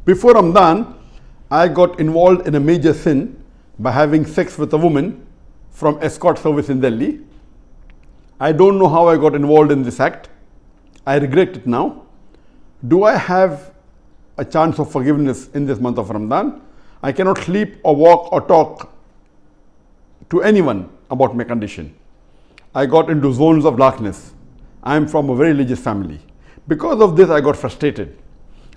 Before Ramadan, I got involved in a major sin by having sex with a woman from escort service in Delhi. I don't know how I got involved in this act. I regret it now. Do I have a chance of forgiveness in this month of Ramadan? I cannot sleep or walk or talk to anyone about my condition. I got into zones of darkness. I am from a very religious family. Because of this, I got frustrated.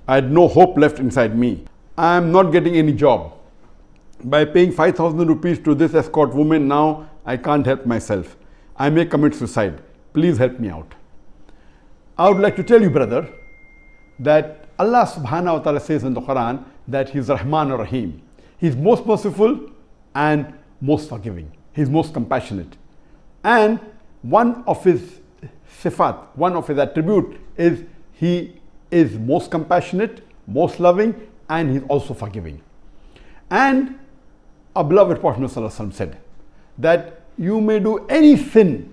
I had no hope left inside me. I am not getting any job. By paying 5,000 rupees to this escort woman now, I can't help myself. I may commit suicide. Please help me out. I would like to tell you, brother, that Allah subhanahu wa ta'ala says in the Quran that He is Rahman or Rahim. He is most merciful and most forgiving. He is most compassionate. And one of His sifat, one of His attributes is He is most compassionate, most loving, and He is also forgiving. And our beloved Prophet ﷺ said that you may do any sin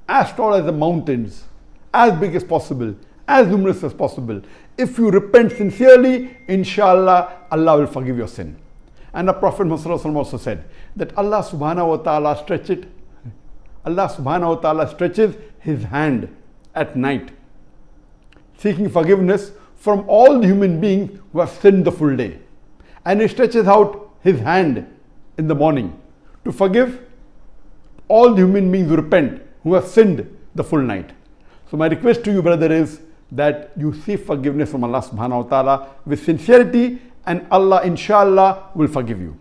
as tall as the mountains, as big as possible, as numerous as possible. If you repent sincerely, inshallah, Allah will forgive your sin. And the Prophet ﷺ also said that Allah subhanahu wa ta'ala stretches His hand at night, seeking forgiveness from all the human beings who have sinned the full day. And He stretches out His hand in the morning to forgive all the human beings who repent, who have sinned the full night. So my request to you, brother, is that you seek forgiveness from Allah subhanahu wa ta'ala with sincerity, and Allah inshallah will forgive you.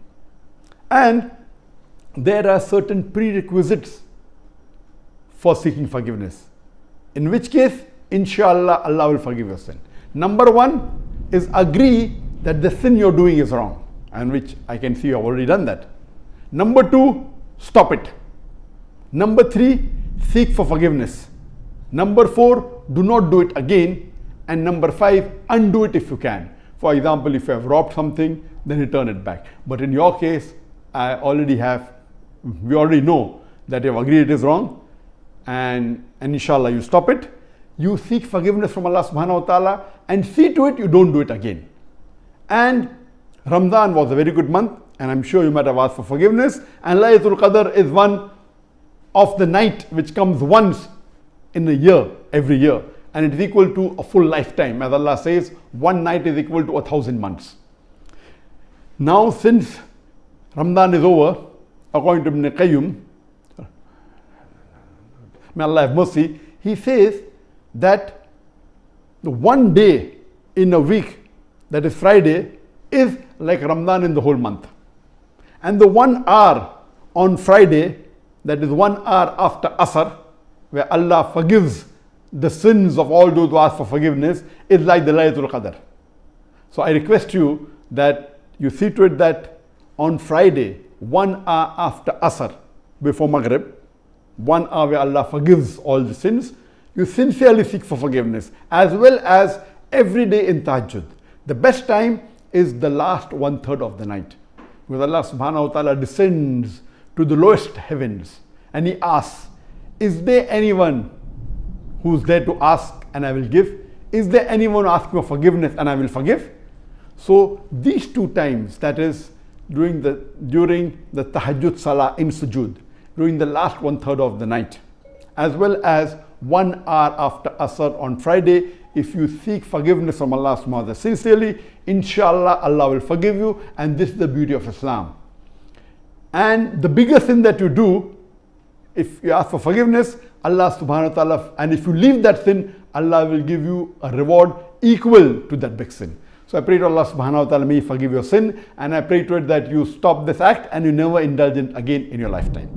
And there are certain prerequisites for seeking forgiveness, in which case inshallah Allah will forgive your sin. Number one is agree that the sin you're doing is wrong, and which I can see you have already done that. Number two, stop it. Number three, seek for forgiveness. Number four, do not do it again. And number five, undo it if you can. For example, if you have robbed something, then return it back. But in your case, we already know that you have agreed it is wrong, and inshallah you stop it. You seek forgiveness from Allah subhanahu wa ta'ala and see to it you don't do it again. And Ramadan was a very good month, and I'm sure you might have asked for forgiveness. And Laylatul Qadr is one of the night which comes once in a year, every year, and it is equal to a full lifetime. As Allah says, one night is equal to 1,000 months. Now, since Ramadan is over, according to Ibn Qayyim, may Allah have mercy, he says that the one day in a week, that is Friday, is like Ramadan in the whole month. And the 1 hour on Friday, that is 1 hour after Asr, where Allah forgives the sins of all those who ask for forgiveness, is like the Laylatul Qadr. So I request you that you see to it that on Friday, 1 hour after Asr, before Maghrib, 1 hour where Allah forgives all the sins, you sincerely seek for forgiveness, as well as every day in Tahajjud. The best time is the last 1/3 of the night, because Allah subhanahu wa ta'ala descends to the lowest heavens and He asks, is there anyone who's there to ask and I will give? Is there anyone asking for forgiveness and I will forgive? So these two times, that is during the Tahajjud Salah in Sujood, during the last 1/3 of the night, as well as 1 hour after Asr on Friday, if you seek forgiveness from Allah subhanahu wa ta'ala sincerely, inshallah Allah will forgive you. And this is the beauty of Islam. And the biggest sin that you do, if you ask for forgiveness, Allah subhanahu wa ta'ala, and if you leave that sin, Allah will give you a reward equal to that big sin. So I pray to Allah subhanahu wa ta'ala, may He forgive your sin, and I pray to it that you stop this act and you never indulge in again in your lifetime.